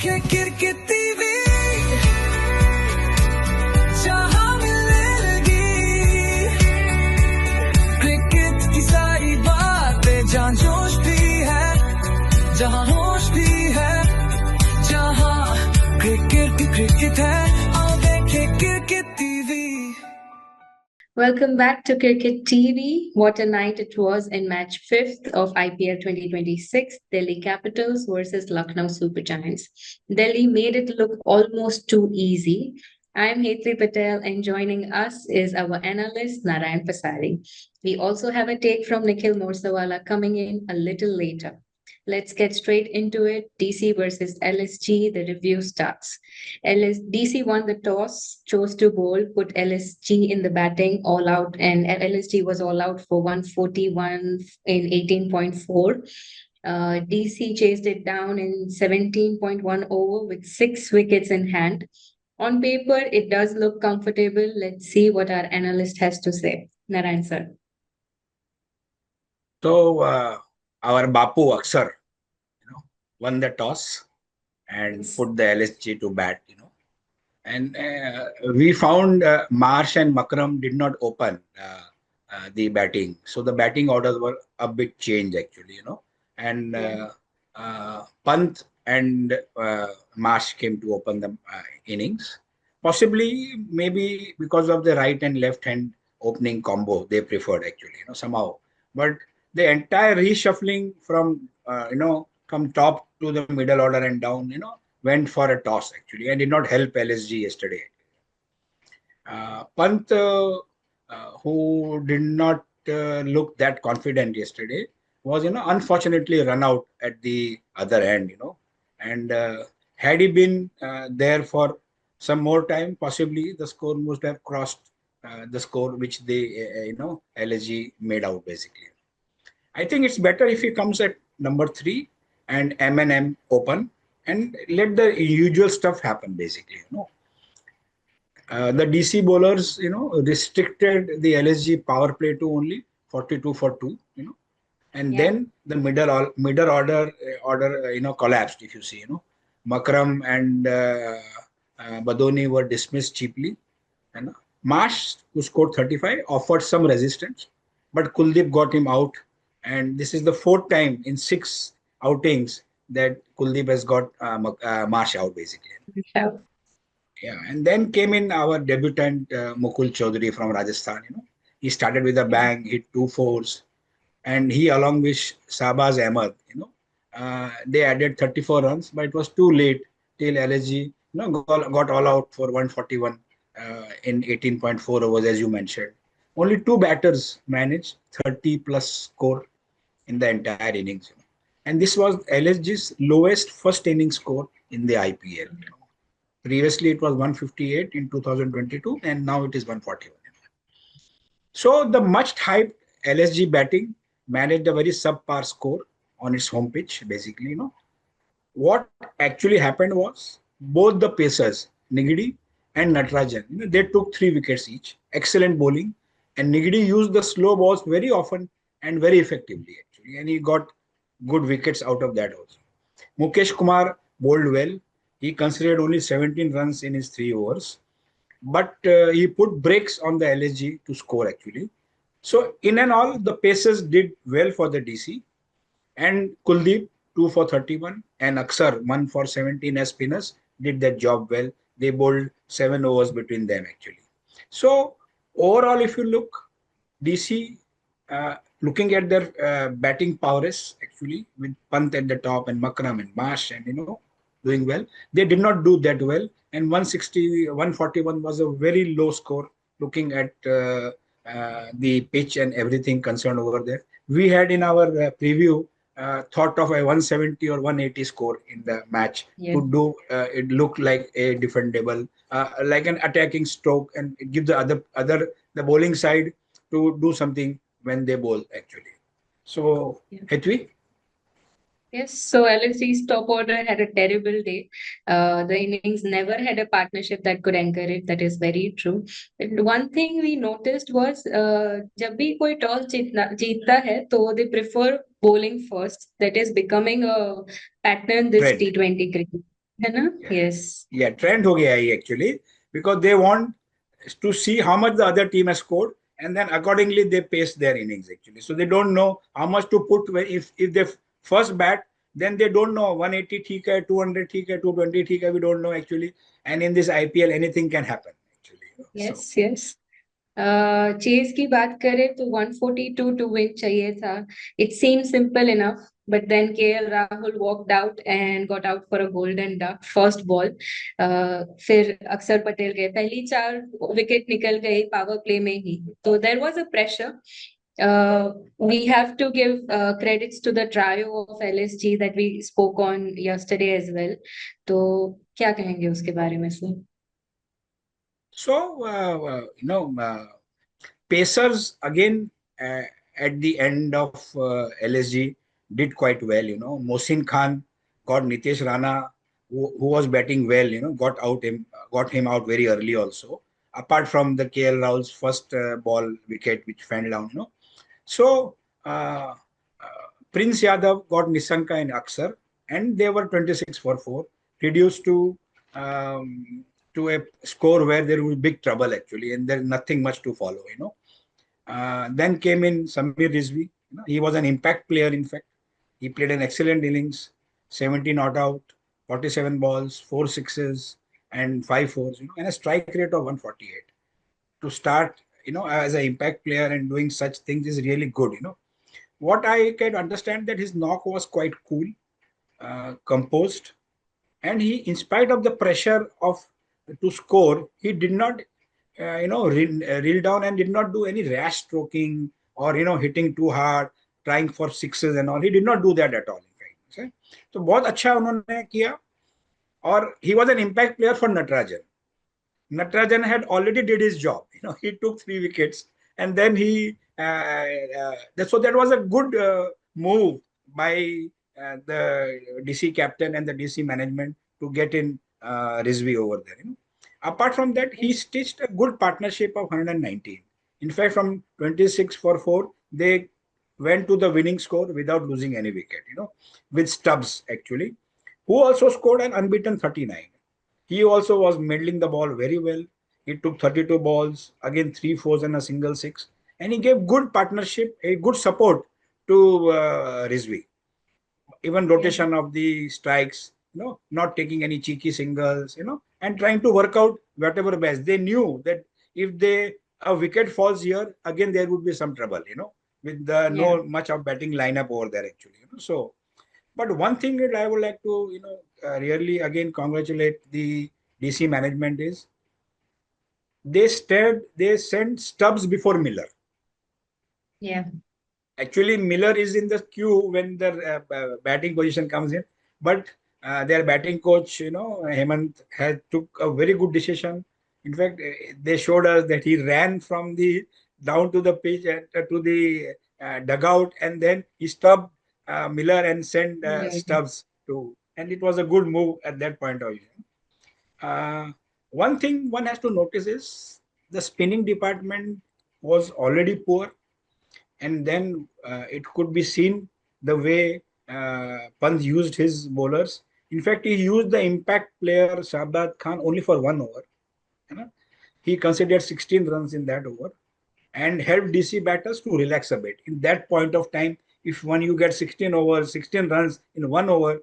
देखे cricket TV जहां मिलेगी क्रिकेट की सारी बातें, जहां जोश भी है, जहां होश भी है, जहां क्रिकेट है, आओ देखे cricket TV. Welcome back to Cricket TV. What a night it was in match 5th of IPL 2026, Delhi Capitals versus Lucknow Super Giants. Delhi made it look almost too easy. I'm Hetri Patel and joining us is our analyst Narayan Pasari. We also have a take from Nikhil Morsawala coming in a little later. Let's get straight into it. DC versus LSG. The review starts. DC won the toss, chose to bowl, put LSG in the batting all out, and LSG was all out for 141 in 18.4. DC chased it down in 17.1 over with 6 wickets in hand. On paper, it does look comfortable. Let's see what our analyst has to say. Narayan sir. So, our Bapu Aksar, won the toss and put the LSG to bat, And we found Marsh and Makram did not open the batting. So the batting orders were a bit changed actually, And Pant and Marsh came to open the innings. Possibly, maybe because of the right and left hand opening combo, they preferred actually, somehow. But the entire reshuffling from, from top to the middle order and down, went for a toss actually and did not help LSG yesterday. Pant, who did not look that confident yesterday, was unfortunately run out at the other end. And had he been there for some more time, possibly the score must have crossed the score which they LSG made out basically. I think it's better if he comes at number 3 and M&M open and let the usual stuff happen basically. The DC bowlers restricted the LSG power play to only 42 for 2, and then the middle order collapsed. If you see, Makram and Badoni were dismissed cheaply. Marsh, who scored 35, offered some resistance, but Kuldeep got him out, and this is the 4th time in 6 outings that Kuldeep has got Marsh out basically. Yeah, and then came in our debutant Mukul Chaudhary from Rajasthan. He started with a bang, hit 2 fours, and he along with Shahbaz Ahmed, they added 34 runs, but it was too late till LSG, got all out for 141 in 18.4 overs, as you mentioned. Only 2 batters managed 30 plus score in the entire innings. And this was LSG's lowest first inning score in the IPL. Previously, it was 158 in 2022, and now it is 141. So the much hyped LSG batting managed a very subpar score on its home pitch, basically. What actually happened was both the pacers, Nigidi and Natarajan, they took 3 wickets each. Excellent bowling, and Nigidi used the slow balls very often and very effectively, actually, and he got good wickets out of that also. Mukesh Kumar bowled well. He considered only 17 runs in his 3 overs, but he put brakes on the LSG to score actually. So in and all, the pacers did well for the DC, and Kuldeep 2 for 31 and Aksar 1 for 17 as spinners did their job well. They bowled 7 overs between them actually. So overall, if you look, DC looking at their batting prowess actually with Pant at the top and Makram and Marsh and doing well. They did not do that well, and 141 was a very low score looking at the pitch and everything concerned over there. We had in our preview thought of a 170 or 180 score in the match to do it looked like a defendable, like an attacking stroke, and it gives the bowling side to do something when they bowl actually. So, Hetvi? Yes, so LSG's top order had a terrible day. The innings never had a partnership that could anchor it. That is very true. And one thing we noticed was, जब भी कोई toss जीतता है, तो they prefer bowling first. That is becoming a pattern this T20 cricket. है ना? Yeah, Yes. yeah, trend हो गया है actually, because they want to see how much the other team has scored, and then accordingly they pace their innings actually. So they don't know how much to put if they first bat, then they don't know 180 ठीक है, 200 ठीक है, 220 ठीक है, we don't know actually. And in this IPL anything can happen actually. So Yes, yes. चेज की बात करें तो 142 टू विन चाहिए था. It seem simple enough, but then KL Rahul walked out and got out for a golden duck first ball. फिर अक्षर पटेल गए, पहली 4 विकेट निकल गई पावर प्ले में ही, तो there was a pressure. We have to give credits to the trio of LSG that we spoke on yesterday as well. तो क्या कहेंगे उसके बारे में से? so Pacers again at the end of LSG did quite well. Mohsin Khan got Nitesh Rana, who was batting well. Got him out very early also. Apart from the KL Rahul's first ball wicket which fell down. So uh, Prince Yadav got Nisanka and Aksar, and they were 26 for 4, reduced um, to a score where there was big trouble actually, and there's nothing much to follow. Then came in Samir Rizvi. He was an impact player. In fact, he played an excellent innings, 70 not out, 47 balls, 4 sixes, and 5 fours. And a strike rate of 148. To start, as an impact player and doing such things is really good. What I can understand that his knock was quite cool, composed, and he, in spite of the pressure of to score, he did not reel down and did not do any rash stroking or hitting too hard, trying for sixes and all. He did not do that at all, in fact. So बहुत अच्छा उन्होंने किया. Or he was an impact player for Natarajan. Natarajan had already did his job. He took 3 wickets, and then so that was a good move by the DC captain and the DC management to get in Rizvi over there. Apart from that, he stitched a good partnership of 119. In fact, from 26 for 4, they went to the winning score without losing any wicket, with Stubbs actually, who also scored an unbeaten 39. He also was middling the ball very well. He took 32 balls, again 3 fours and a single six, and he gave good partnership, a good support to Rizvi. Even rotation of the strikes, not taking any cheeky singles, and trying to work out whatever best. They knew that if a wicket falls here, again there would be some trouble, with the Yeah. no much of batting lineup over there actually. So, but one thing that I would like to, really again congratulate the DC management is they sent Stubbs before Miller. Yeah. Actually, Miller is in the queue when the batting position comes in, but their batting coach, Hemant, had took a very good decision. In fact, they showed us that he ran from the down to the pitch and to the dugout, and then he stopped Miller and sent Yeah. Stubbs to, and it was a good move at that point of view. Uh, One thing one has to notice is the spinning department was already poor, and then it could be seen the way Pant used his bowlers. In fact, he used the impact player Shabad Khan only for 1 over. He considered 16 runs in that over and helped DC batters to relax a bit. In that point of time, if when you get 16 overs, 16 runs in 1 over,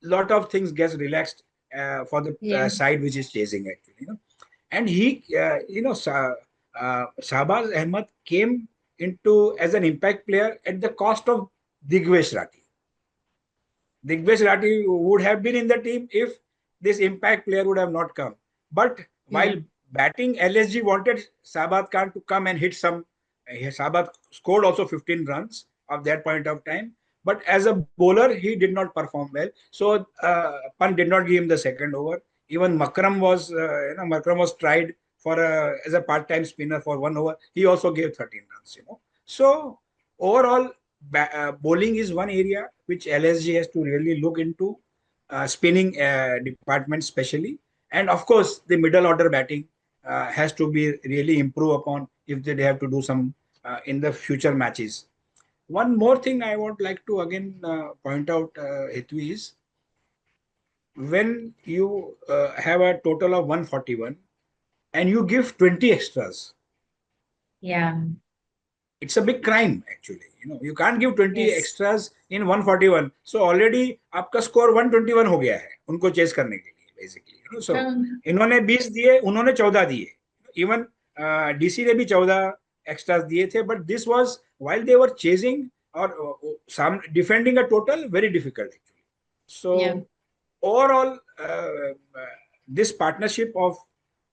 lot of things gets relaxed for the Yeah. side which is chasing actually. And he, Shahbaz Ahmed came into as an impact player at the cost of Digvesh Rathi. Digvesh Rathi would have been in the team if this impact player would have not come. But Yeah. while batting, LSG wanted Sabat Khan to come and hit some. Sabat scored also 15 runs of that point of time. But as a bowler, he did not perform well. So Pant did not give him the second over. Even Makram was tried for as a part-time spinner for 1 over. He also gave 13 runs. So overall, bowling is one area which LSG has to really look into, spinning department especially, and of course the middle order batting has to be really improved upon if they have to do some in the future matches. One more thing I would like to again point out, Hetvi, is when you have a total of 141 and you give 20 extras, Yeah. it's a big crime actually. You can't give 20 Yes. extras in 141. So already आपका score 121 हो गया है उनको chase करने के लिए basically. So Um, इन्होंने 20 दिए, उन्होंने 14 दिए. Even DC ने भी 14 extras दिए थे, but this was while they were chasing or some defending a total very difficult actually. yeah. So overall, this partnership of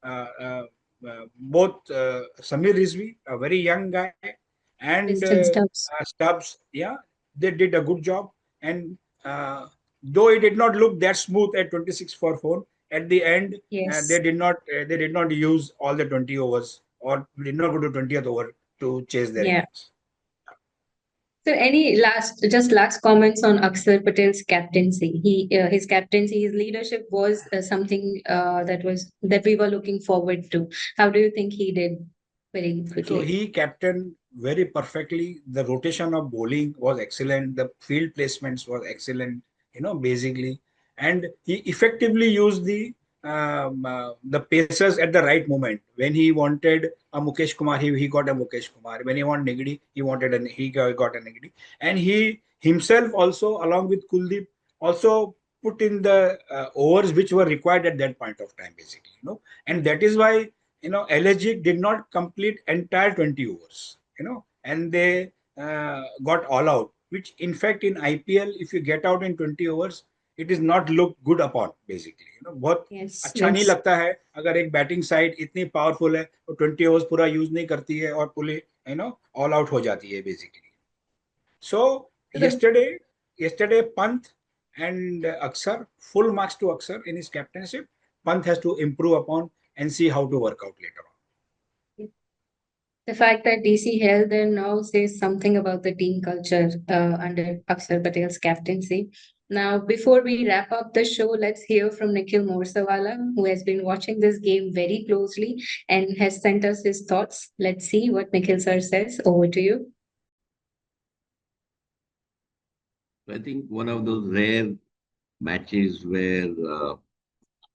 uh, uh, both Samir Rizvi, a very young guy, and Kristen Stubbs. Stubbs, yeah, they did a good job. And though it did not look that smooth at 26 for 4, at the end Yes. they did not use all the 20 overs or did not go to 20th over to chase their Yeah. innings. So, any last comments on Akshar Patel's captaincy? His captaincy, his leadership was something that we were looking forward to. How do you think he did very So quickly? he captained very perfectly. The rotation of bowling was excellent. The field placements was excellent. Basically, and he effectively used the pacers at the right moment. When he wanted a Mukesh Kumar, he got a Mukesh Kumar. When he wanted Negri, he got a Negri. And he himself also, along with Kuldeep, also put in the overs which were required at that point of time, basically. And that is why LSG did not complete entire 20 overs, and they got all out, which in fact in IPL, if you get out in 20 overs, it is not looked good upon, basically. बहुत Yes, अच्छा नहीं yes. लगता है अगर एक batting side इतनी powerful है और 20 ओवर्स पूरा यूज नहीं करती है और पूरी ऑल आउट हो जाती है basically. So yesterday Pant and Aksar, full marks to Aksar in his captainship. Pant has to improve upon and see how to work out later on. The fact that DC held there now says something about the team culture under Akshar Patel's captaincy. Now, before we wrap up the show, let's hear from Nikhil Morsawala, who has been watching this game very closely and has sent us his thoughts. Let's see what Nikhil sir says. Over to you. I think one of those rare matches where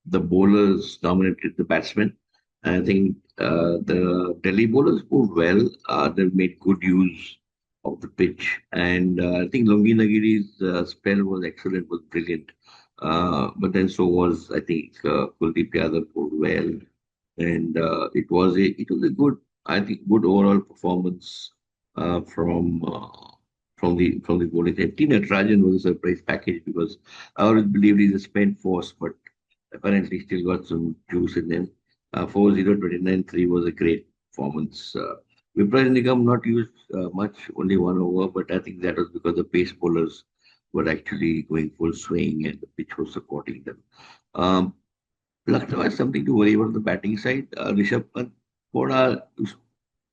the bowlers dominated the batsmen. I think the Delhi bowlers moved well. They made good use of the pitch, and I think Longi Nagiri's spell was excellent, was brilliant. But then so was I think Kuldeep Yadav bowled well, and it was a good, I think, good overall performance uh, from uh, from the bowling team. T. Natarajan was a surprise package because I always believed he's a spent force, but apparently still got some juice in them. 4-0-29-3 was a great performance. Vipraj Nigam not used much, only 1 over, but I think that was because the pace bowlers were actually going full swing and the pitch was supporting them. Um, Lucknow has something to worry about the batting side. Rishabh Pant थोड़ा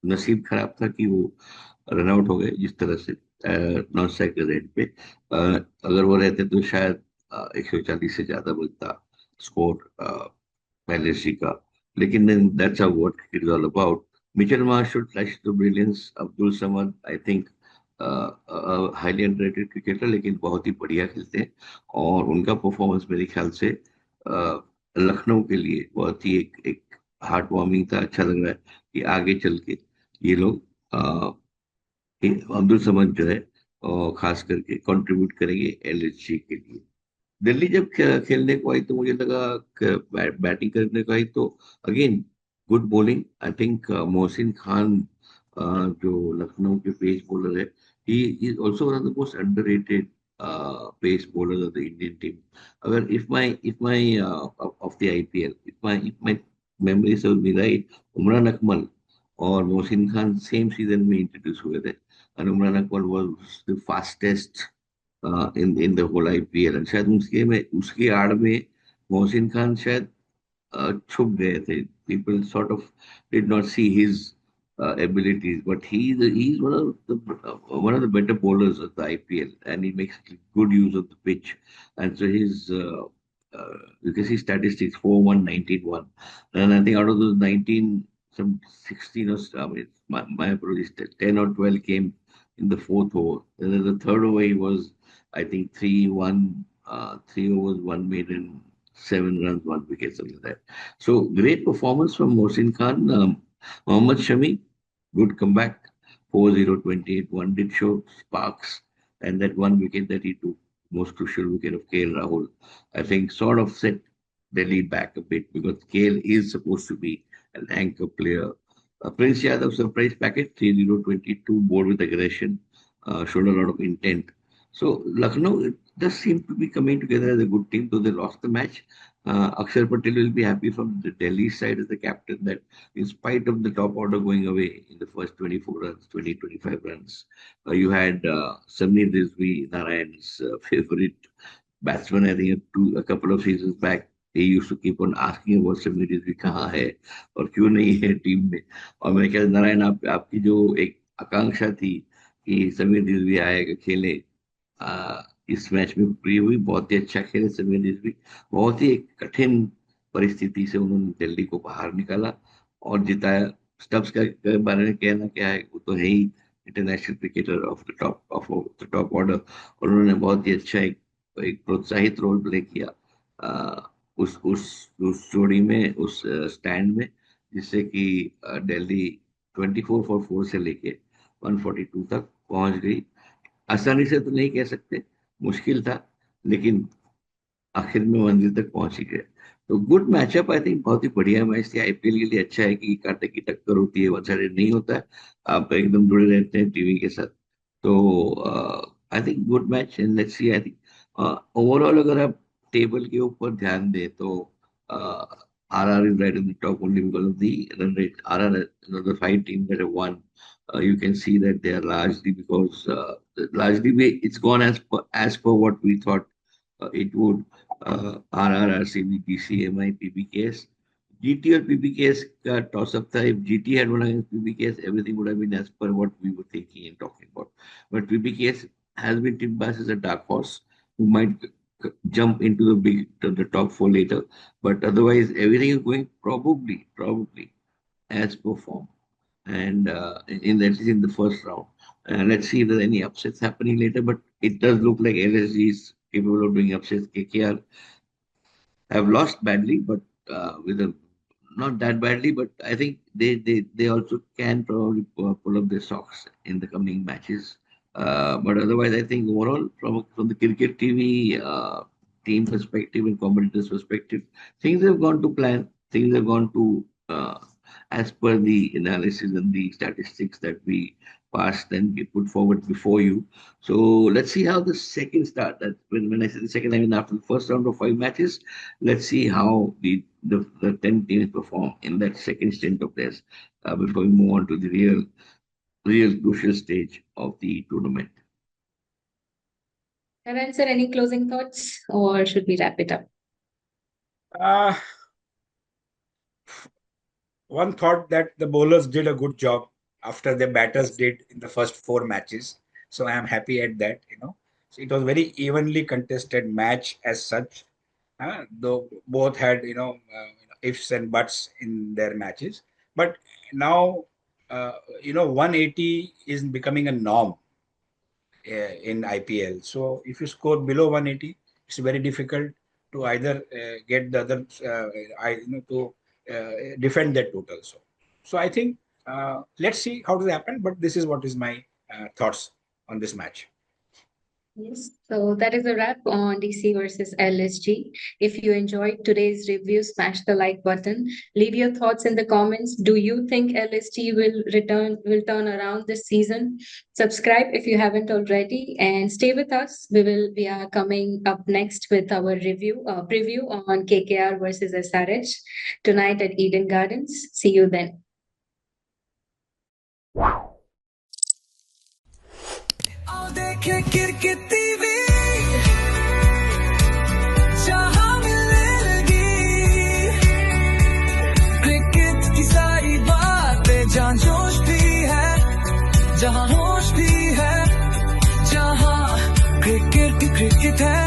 नसीब खराब था कि वो run out हो गए जिस तरह से नॉन स्ट्राइक के रेट पे. अगर वो रहते तो शायद 140 से ज्यादा बनता स्कोर LSG का. लेकिन then that's how what cricket is all about. Mitchell Marsh should flash the brilliance. Abdul Samad, I think, highly underrated cricketer लेकिन बहुत ही बढ़िया खेलते हैं और उनका परफॉर्मेंस मेरे ख्याल से लखनऊ के लिए बहुत ही एक हार्ट वार्मिंग था. अच्छा लग रहा है कि आगे चल के ये लोग अब्दुल समद जो है खास करके कंट्रीब्यूट करेंगे LSG के लिए. दिल्ली जब खेलने को आई तो मुझे लगा बैटिंग करने को आई तो again good bowling. I think Mohsin Khan जो लखनऊ के पेस बॉलर है, he is also one of the most underrated pace bowler of the Indian team. अगर if my of the IPL, if my memory serves me right, Umran Akmal और Mohsin Khan same season में introduce हुए थे and Umran Akmal was the fastest in the whole IPL. And शायद उसके आड़ में मोहसिन खान शायद छुप गए थे. People sort of did not see his abilities, but he's one of the better bowlers of the IPL, and he makes good use of the pitch. And so you can see statistics 4-1-19-1, and I think out of those 19, some 16 or I mean, my approach is 10 or 12 came in the fourth over. And then the third over he was, I think, 3-1 3 overs, 1 maiden, 7 runs, 1 wicket, something like that. So great performance from Mohsin Khan. Mohammad Shami, good comeback. 4-0-28. One did show sparks, and that 1 wicket that he took, most crucial wicket of KL Rahul, I think sort of set Delhi back a bit because KL is supposed to be an anchor player. Prince Yadav surprise packet 3-0-22, bowled with aggression, showed a lot of intent. So Lucknow it does seem to be coming together as a good team, though they lost the match. Akshar Patel will be happy from the Delhi side as the captain that in spite of the top order going away in the first 24 runs, 25 runs, you had Samir Rizvi, Narayan's favorite batsman, I think a couple of seasons back. He used to keep on asking about Samir Rizvi कहाँ है और क्यों नहीं है team में. और मैं क्या नारायण आपकी जो एक आकांक्षा थी कि समीर रिजवी आएगा खेले इस मैच में पूरी हुई. बहुत ही अच्छा खेले समीर रिजवी. बहुत ही एक कठिन परिस्थिति से उन्होंने दिल्ली को बाहर निकाला और जिताया. स्टब्स के बारे में कहना क्या है, वो तो है ही international cricketer of the top order और उन्होंने बहुत ही अच्छा एक प्रोत्साहित रोल प्ले किया उस जोड़ी में, उस स्टैंड में, जिससे कि दिल्ली 24 फॉर 4 से लेके 142 तक पहुंच गई. आसानी से तो नहीं कह सकते, मुश्किल था, लेकिन आखिर में मंजिल तक पहुंच ही गए. तो गुड मैचअप, आई थिंक बहुत ही बढ़िया मैच थी. आईपीएल के लिए अच्छा है कि कांटे की टक्कर होती है, वन साइडेड नहीं होता है, आप एकदम जुड़े रहते हैं टीवी के साथ. तो I think good match and let's see. I think overall अगर आप टेबल के ऊपर ध्यान दें तो RR is right in the top only because of the run rate. RR, the 5 teams that have won, you can see that they are largely because it's gone as per what we thought it would. RR, RCB, PCMI, PBKS. GT or PBKS का toss up था. If GT had won against PBKS, everything would have been as per what we were thinking and talking about. But PBKS has been tipped as a dark horse who might jump into the top 4 later. But otherwise, everything is going probably as performed. And at least in the first round. Let's see if there's any upsets happening later. But it does look like LSG is capable of doing upsets. KKR have lost badly, but not that badly. But I think they also can probably pull up their socks in the coming matches. But otherwise, I think overall, from the cricket TV team perspective and competitors' perspective, things have gone to plan. Things have gone to as per the analysis and the statistics that we passed and we put forward before you. So let's see how the second start. That when I say the second, I mean after the first round of 5 matches, let's see how the 10 teams perform in that second stint of theirs before we move on to the real crucial stage of the tournament. Karan sir, any closing thoughts or should we wrap it up? One thought that the bowlers did a good job after the batters did in the first 4 matches. So I am happy at that, So it was very evenly contested match as such, though both had, ifs and buts in their matches. But now, 180 is becoming a norm in IPL. So if you score below 180, it's very difficult to either get the other, to defend that total. So I think let's see how does it happen. But this is what is my thoughts on this match. Yes, so that is a wrap on DC versus LSG. If you enjoyed today's review, smash the like button. Leave your thoughts in the comments. Do you think LSG will turn around this season? Subscribe if you haven't already, and stay with us. We are coming up next with our preview on KKR versus SRH tonight at Eden Gardens. See you then. Cricket TV जहां मिलेगी cricket की सारी बातें जहां जोश भी है जहां होश भी है जहां क्रिकेट है